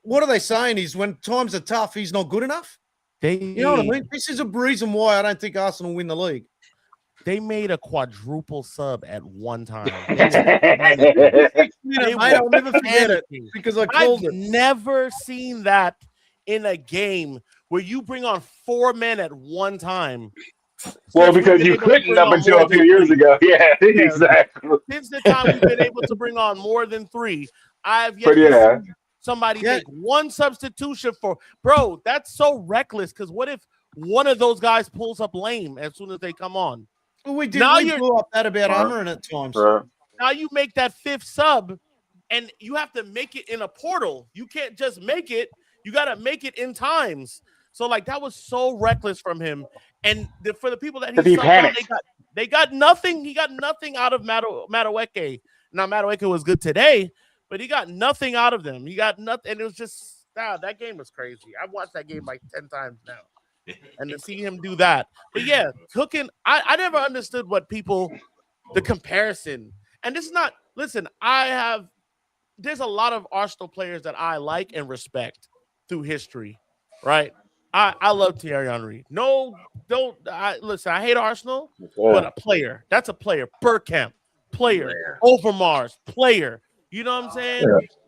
[SPEAKER 2] what are they saying is when times are tough, he's not good enough? You know what I mean? This is a reason why I don't think Arsenal win the league.
[SPEAKER 1] They made a quadruple sub at one time.
[SPEAKER 2] I'll never forget it because I called it.
[SPEAKER 1] Never seen that in a game where you bring on 4 men at one time.
[SPEAKER 6] Well, because you couldn't up until a few years ago. Yeah, exactly.
[SPEAKER 1] Since the time we've been able to bring on more than 3, I've yet to see somebody make one substitution for. Bro, that's so reckless because what if one of those guys pulls up lame as soon as they come on?
[SPEAKER 2] Well, we did. Now we blew up that about Armour at times.
[SPEAKER 1] Now you make that 5th sub, and you have to make it in a portal. You can't just make it. You got to make it in times. So, that was so reckless from him. And for the people that he subbed on, they got nothing. He got nothing out of Madueke. Now, Madueke was good today, but he got nothing out of them. He got nothing. And it was just, that game was crazy. I've watched that game 10 times now. And to see him do that. But, yeah, hooking, I never understood the comparison. And this is not, listen, there's a lot of Arsenal players that I like and respect through history, right? I love Thierry Henry. Listen, I hate Arsenal, but a player. That's a player. Bergkamp, player. Overmars, player. You know what I'm saying?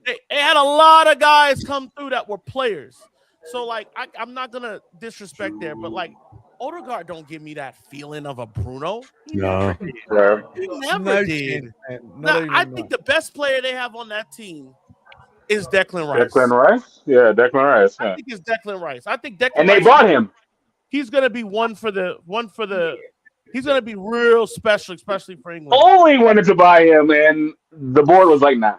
[SPEAKER 1] Yeah. They had a lot of guys come through that were players. So, I'm not going to disrespect there, but, Odegaard don't give me that feeling of a Bruno. He never did. I think the best player they have on that team is Declan Rice.
[SPEAKER 6] Declan Rice? Yeah, Declan Rice. Yeah.
[SPEAKER 1] I think it's Declan Rice. I think Declan
[SPEAKER 6] and
[SPEAKER 1] Rice.
[SPEAKER 6] And they bought him.
[SPEAKER 1] He's going to be one for the. He's going to be real special, especially for England.
[SPEAKER 6] Only wanted to buy him, and the board was like, nah.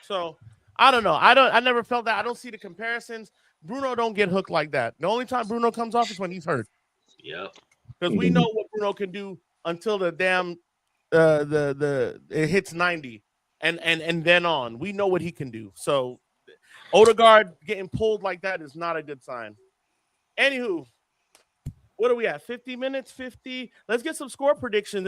[SPEAKER 1] So, I don't know. I never felt that. I don't see the comparisons. Bruno don't get hooked like that. The only time Bruno comes off is when he's hurt.
[SPEAKER 5] Yep.
[SPEAKER 1] Because we know what Bruno can do until the damn it hits 90. And then on. We know what he can do. So Odegaard getting pulled like that is not a good sign. Anywho, what are we at? 50 minutes? 50. Let's get some score predictions.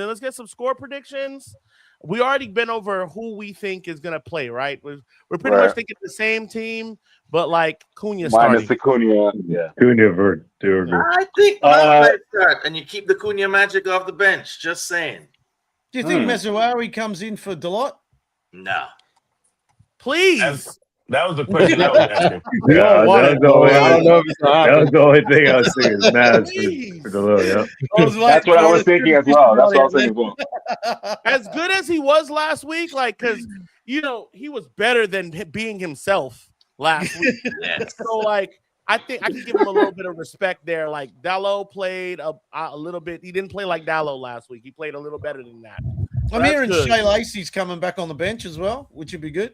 [SPEAKER 1] We already been over who we think is gonna play, right? We're pretty much thinking the same team, but Cunha starting.
[SPEAKER 6] Minus the Cunha, yeah.
[SPEAKER 7] Cunha for Durga.
[SPEAKER 5] I think start, and you keep the Cunha magic off the bench. Just saying.
[SPEAKER 2] Do you think Messuari comes in for Delight?
[SPEAKER 5] No.
[SPEAKER 1] Please.
[SPEAKER 3] That was the question I was asking.
[SPEAKER 7] That was the only thing I was thinking. Maz for Delight, yeah.
[SPEAKER 6] That's what I was thinking as well. That's what I was thinking as well.
[SPEAKER 1] As good as he was last week, because he was better than being himself last week.
[SPEAKER 5] Yes.
[SPEAKER 1] So I think I can give him a little bit of respect there. Dalot played a little bit. He didn't play like Dalot last week. He played a little better than that.
[SPEAKER 2] I'm hearing Shea Lacey's coming back on the bench as well, which would be good.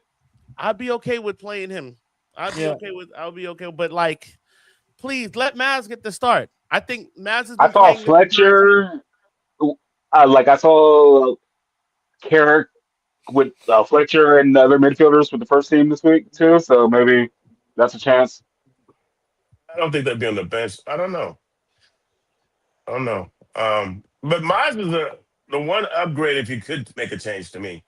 [SPEAKER 1] I'd be okay with playing him. I'll be okay. But please let Maz get the start. I think Maz is.
[SPEAKER 6] I saw Fletcher. I saw Carrick with Fletcher and the other midfielders with the first team this week too. So maybe that's a chance.
[SPEAKER 3] I don't think they'd be on the bench. I don't know. But Mize was the one upgrade if you could make a change to me.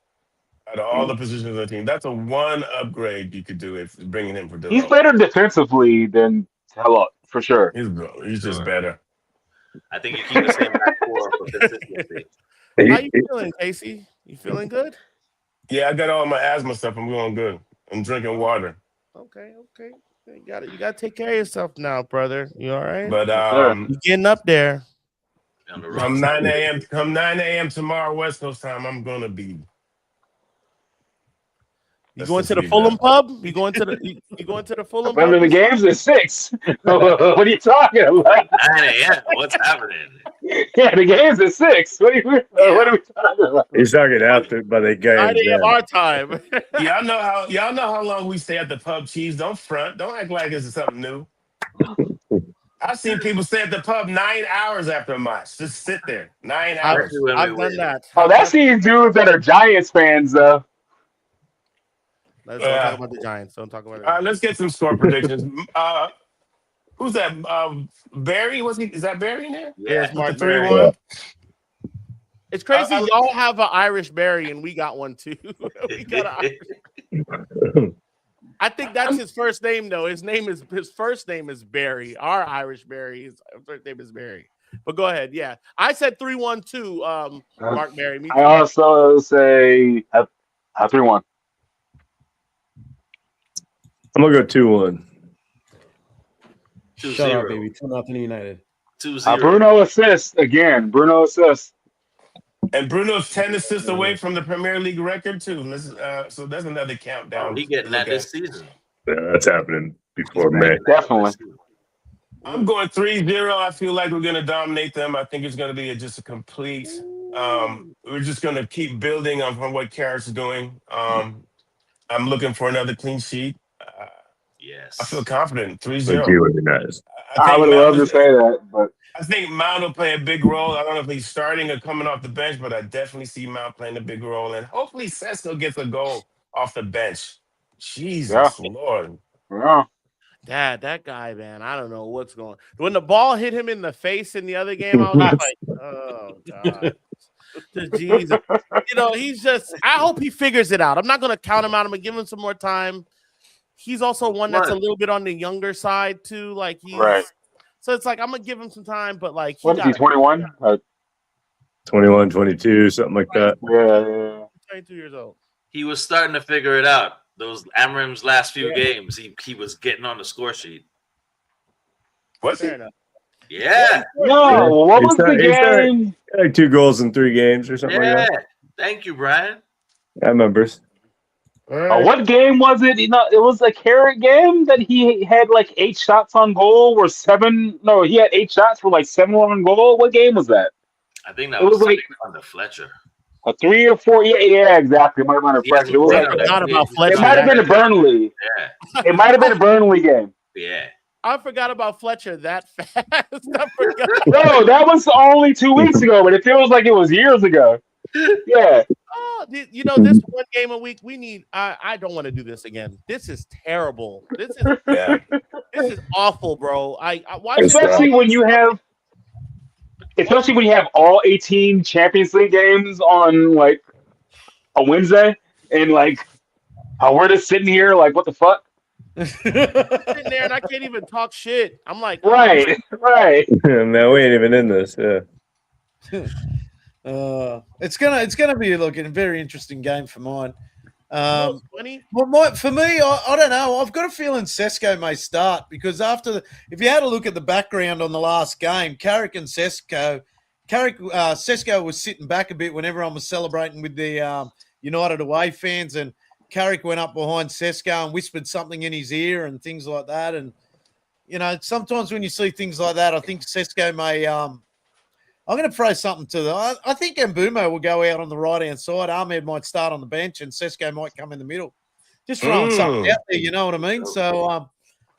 [SPEAKER 3] Out of all the positions of the team, that's a one upgrade you could do if bringing him for Delo.
[SPEAKER 6] He's better defensively than Hello, for sure.
[SPEAKER 3] He's just better.
[SPEAKER 5] I think you keep the same back four for consistency.
[SPEAKER 1] How you feeling, Casey? You feeling good?
[SPEAKER 3] Yeah, I got all my asthma stuff. I'm going good. I'm drinking water.
[SPEAKER 1] Okay. You gotta take care of yourself now, brother. You all right?
[SPEAKER 3] But
[SPEAKER 1] you're getting up there.
[SPEAKER 3] Come 9 a.m. tomorrow West Coast time, I'm gonna be
[SPEAKER 1] You going to the Fulham pub? You going to the Fulham
[SPEAKER 6] But
[SPEAKER 1] pub?
[SPEAKER 6] the game's at 6. What are you talking about?
[SPEAKER 5] 9 a.m. What's happening?
[SPEAKER 6] Yeah, the game's at 6. What are we talking about?
[SPEAKER 7] He's talking after by the
[SPEAKER 1] 9
[SPEAKER 7] games.
[SPEAKER 1] a.m. our time.
[SPEAKER 3] Y'all know how long we stay at the pub, Cheese. Don't front. Don't act like this is something new. I've seen people stay at the pub 9 hours after a match. Just sit there. 9 hours.
[SPEAKER 5] Especially when we
[SPEAKER 1] I've done
[SPEAKER 5] win.
[SPEAKER 1] that.
[SPEAKER 6] Oh, that's these dudes that are Giants fans, though.
[SPEAKER 1] Let's don't talk about the Giants. Don't talk about it.
[SPEAKER 3] All right, let's get some score predictions. Who's that? Barry? Is that Barry in there?
[SPEAKER 1] Yeah, it's Mark
[SPEAKER 3] With the
[SPEAKER 1] Barry.
[SPEAKER 3] 3-1?
[SPEAKER 1] It's crazy. Y'all have an Irish Barry, and we got one too. We got an Irish. I think that's his first name, though. His first name is Barry. Our Irish Barry, his first name is Barry. But go ahead. Yeah, I said 3-1 too. Mark Barry. Me too.
[SPEAKER 6] I also say 3-1.
[SPEAKER 7] I'm gonna go 2-1.
[SPEAKER 5] 2-0.
[SPEAKER 4] Shut up, baby. 2-0 United.
[SPEAKER 5] 2-0.
[SPEAKER 6] Bruno assists again. Bruno assists.
[SPEAKER 3] And Bruno's 10 assists away from the Premier League record, too. So that's another countdown.
[SPEAKER 5] He getting that this season.
[SPEAKER 7] Yeah, that's happening before May.
[SPEAKER 6] Definitely.
[SPEAKER 3] I'm going 3-0. I feel like we're going to dominate them. I think it's going to be just a complete. We're just going to keep building on what Carrick's doing. I'm looking for another clean sheet.
[SPEAKER 5] Yes.
[SPEAKER 3] I feel confident. 3-0.
[SPEAKER 7] Thank you, really nice.
[SPEAKER 6] I would love to say that, but
[SPEAKER 3] I think Mount will play a big role. I don't know if he's starting or coming off the bench, but I definitely see Mount playing a big role. And hopefully Sesko gets a goal off the bench. Jesus, Lord.
[SPEAKER 6] yeah.
[SPEAKER 1] That guy, man. I don't know what's going on. When the ball hit him in the face in the other game, I was like, oh, God. Jesus. He's just, I hope he figures it out. I'm not going to count him out. I'm going to give him some more time. He's also one that's a little bit on the younger side, too. Like, he's
[SPEAKER 6] Right.
[SPEAKER 1] So it's like, I'm going to give him some time, but like,
[SPEAKER 6] What is he, 21?
[SPEAKER 7] 21, 22, something like that.
[SPEAKER 6] Yeah.
[SPEAKER 1] 22 years old.
[SPEAKER 5] He was starting to figure it out. Those Amram's last few games, he was getting on the score sheet.
[SPEAKER 3] What's
[SPEAKER 1] Fair
[SPEAKER 3] it?
[SPEAKER 1] enough.
[SPEAKER 5] Yeah.
[SPEAKER 6] No, what was the game?
[SPEAKER 7] Like 2 goals in 3 games or something like that.
[SPEAKER 5] Thank you, Brian.
[SPEAKER 7] I remember.
[SPEAKER 6] What game was it? It was a Carrick game that he had like 8 shots on goal or 7. No, he had 8 shots for like 7 on goal. What game was that?
[SPEAKER 5] I think that
[SPEAKER 6] It was
[SPEAKER 5] was
[SPEAKER 6] like
[SPEAKER 5] under Fletcher.
[SPEAKER 6] a 3 or 4. Yeah, exactly. It might have been a Fletcher. It was
[SPEAKER 1] I forgot about Fletcher.
[SPEAKER 6] It might have been a Burnley.
[SPEAKER 5] Yeah.
[SPEAKER 6] It might have been a Burnley game.
[SPEAKER 5] Yeah.
[SPEAKER 1] I forgot about Fletcher that fast. I forgot.
[SPEAKER 6] No, that was only 2 weeks ago, but it feels like it was years ago. Yeah.
[SPEAKER 1] Oh, this one game a week, we need. I don't want to do this again. This is terrible. This is awful, bro.
[SPEAKER 6] Especially when you have all 18 Champions League games on like a Wednesday, and like we're just sitting here like, what the fuck?
[SPEAKER 1] sitting there and I can't even talk shit. I'm like,
[SPEAKER 6] right.
[SPEAKER 7] Man, we ain't even in this. Yeah.
[SPEAKER 2] It's gonna be a very interesting game for mine.
[SPEAKER 1] funny.
[SPEAKER 2] Well, for me, I don't know. I've got a feeling Sesko may start because if you had a look at the background on the last game, Carrick and Sesko, Sesko was sitting back a bit when everyone was celebrating with the United away fans, and Carrick went up behind Sesko and whispered something in his ear and things like that. And sometimes when you see things like that, I think Sesko may. I'm going to throw something to them. I think Mbumo will go out on the right-hand side. Ahmed might start on the bench, and Sesko might come in the middle. Just throwing something out there, you know what I mean? So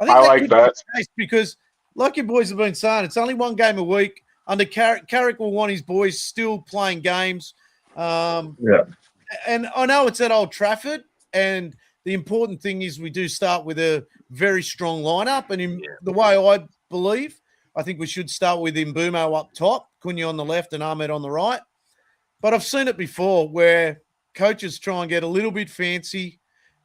[SPEAKER 2] I think
[SPEAKER 6] I like that
[SPEAKER 2] because, like your boys have been saying, it's only one game a week. Under Carrick will want his boys still playing games. And I know it's at Old Trafford, and the important thing is we do start with a very strong lineup. And in the way I believe, I think we should start with Mbumo up top, Cunha on the left and Ahmed on the right. But I've seen it before where coaches try and get a little bit fancy.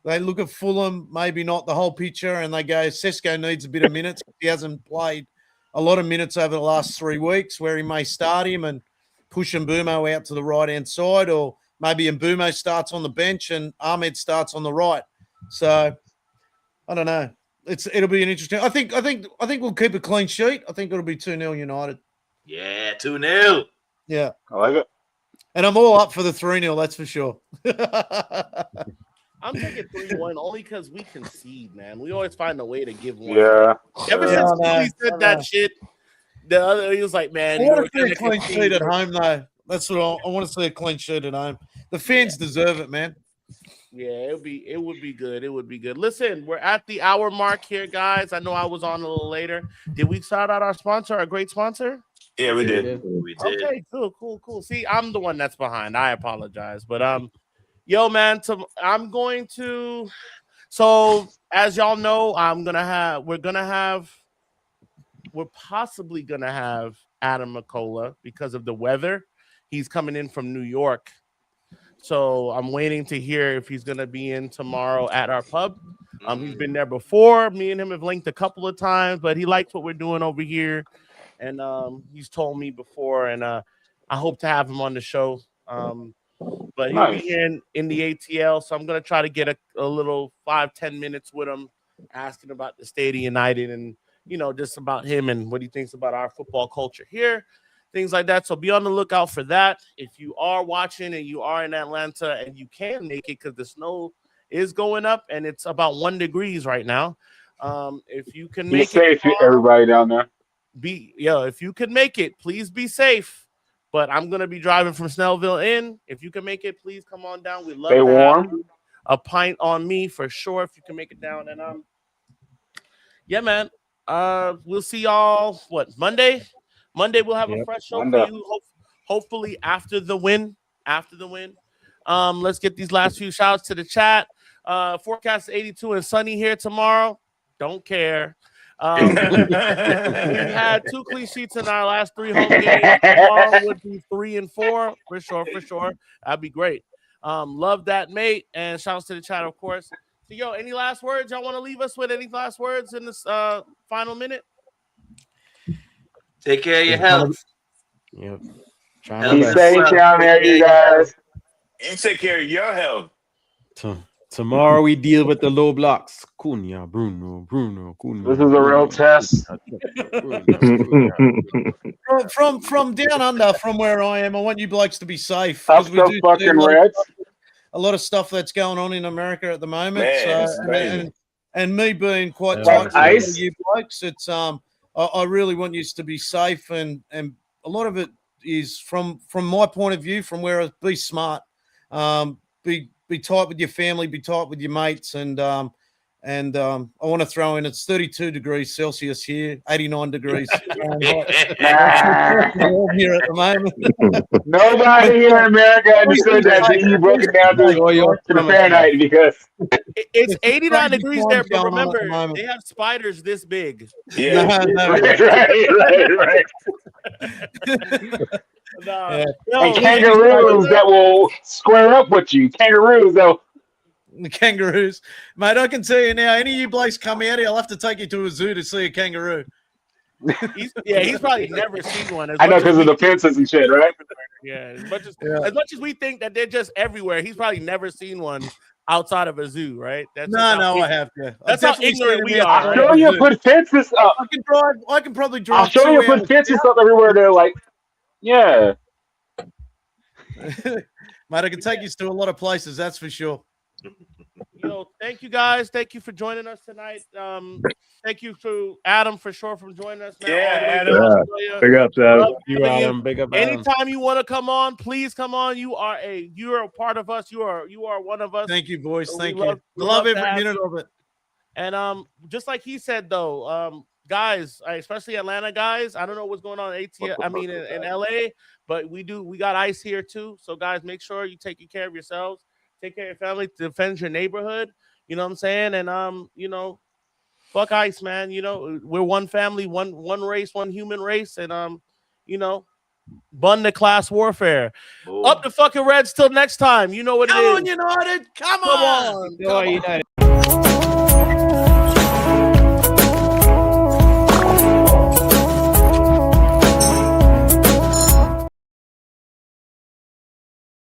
[SPEAKER 2] They look at Fulham, maybe not the whole picture, and they go, Sesko needs a bit of minutes. He hasn't played a lot of minutes over the last 3 weeks where he may start him and push Mbumo out to the right-hand side, or maybe Mbumo starts on the bench and Ahmed starts on the right. So, I don't know. It'll be an interesting. I think we'll keep a clean sheet. I think it'll be 2-0 United.
[SPEAKER 5] Yeah, 2-0.
[SPEAKER 2] Yeah,
[SPEAKER 6] I like it.
[SPEAKER 2] And I'm all up for the 3-0. That's for sure.
[SPEAKER 1] I'm taking 3-1 only because we concede, man. We always find a way to give one.
[SPEAKER 6] Yeah.
[SPEAKER 1] Ever since Philly said that shit, the other he was like, man,
[SPEAKER 2] I
[SPEAKER 1] you know,
[SPEAKER 2] want to see a clean sheet at home, though. That's what I want to see a clean sheet at home. The fans deserve it, man.
[SPEAKER 1] Yeah, it would be good. It would be good. Listen, we're at the hour mark here, guys. I know I was on a little later. Did we shout out our sponsor, our great sponsor?
[SPEAKER 3] Yeah, we did.
[SPEAKER 5] We did.
[SPEAKER 1] Okay, cool. See, I'm the one that's behind. I apologize, but yo, man, I'm going to. So as y'all know, we're possibly gonna have Adam McCullough because of the weather. He's coming in from New York. So I'm waiting to hear if he's gonna be in tomorrow at our pub. He's been there before. Me and him have linked a couple of times, but he likes what we're doing over here, and he's told me before, and I hope to have him on the show. But he'll be here in the ATL, so I'm gonna try to get a little 5-10 minutes with him, asking about the state of United and just about him and what he thinks about our football culture here. Things like that. So be on the lookout for that. If you are watching and you are in Atlanta and you can make it because the snow is going up and it's about 1 degree right now. If you can make
[SPEAKER 6] it, everybody down there.
[SPEAKER 1] If you can make it, please be safe. But I'm gonna be driving from Snellville in. If you can make it, please come on down. We love to have a pint on me for sure. If you can make it down, and yeah, man. We'll see y'all. Monday? Monday we'll have a fresh show for you. Hopefully after the win. Let's get these last few shouts to the chat. Forecast 82 and sunny here tomorrow. Don't care. We've had 2 clean sheets in our last 3 home games. Tomorrow would be 3 and 4 for sure. That'd be great. Love that, mate. And shouts to the chat, of course. So, yo, any last words y'all want to leave us with? Any last words in this final minute?
[SPEAKER 5] Take care of your health.
[SPEAKER 4] Yep.
[SPEAKER 6] Be safe down there, you guys.
[SPEAKER 3] You take care of your health.
[SPEAKER 4] Tomorrow we deal with the low blocks. Cunha, Bruno, Cunha.
[SPEAKER 6] This is a real test.
[SPEAKER 2] From down under, from where I am, I want you blokes to be safe.
[SPEAKER 6] Up the fucking Reds.
[SPEAKER 2] A lot of stuff that's going on in America at the moment.
[SPEAKER 3] Man,
[SPEAKER 2] and me being quite tight
[SPEAKER 6] ice.
[SPEAKER 2] You blokes, it's I really want you to be safe, and a lot of it is from my point of view, from where be smart, be tight with your family, be tight with your mates, and I want to throw in it's 32 degrees Celsius here, 89 degrees here at the moment.
[SPEAKER 6] Nobody here in America understood that. You broke it down to the Fahrenheit because
[SPEAKER 1] it's 89 degrees there, but remember they have spiders this big.
[SPEAKER 3] Yeah,
[SPEAKER 6] right.
[SPEAKER 1] No.
[SPEAKER 6] And kangaroos that will square up with you.
[SPEAKER 2] The kangaroos, mate. I can tell you now. Any of you blokes come out here, I'll have to take you to a zoo to see a kangaroo.
[SPEAKER 1] He's probably never seen one.
[SPEAKER 6] I know because of the fences and shit, right?
[SPEAKER 1] Yeah, as much as we think that they're just everywhere, he's probably never seen one outside of a zoo, right?
[SPEAKER 2] That's I have to.
[SPEAKER 1] That's how ignorant we are.
[SPEAKER 6] I'll show you put fences up.
[SPEAKER 2] I can probably drive.
[SPEAKER 6] I'll show you put fences up everywhere. They're like, yeah.
[SPEAKER 2] Mate, I can take you to a lot of places, that's for sure.
[SPEAKER 1] Thank you guys. Thank you for joining us tonight. Thank you to Adam for sure for joining us, man.
[SPEAKER 3] Yeah, Adam.
[SPEAKER 7] Big up, Adam.
[SPEAKER 4] Big up, Adam.
[SPEAKER 1] Anytime you want to come on, please come on. You are a part of us. You are one of us.
[SPEAKER 2] Thank you, boys.
[SPEAKER 1] So
[SPEAKER 2] Thank you. Love every minute of it.
[SPEAKER 1] And just like he said though, guys, especially Atlanta guys, I don't know what's going on in in LA, but we got ice here too. So guys, make sure you take care of yourselves, take care of your family, defend your neighborhood. You know what I'm saying? And fuck ice, man. We're one family, one race, one human race, and bun the class warfare. Ooh. Up the fucking Reds till next time. You know what it is.
[SPEAKER 2] Come on, United. Come on.
[SPEAKER 4] United.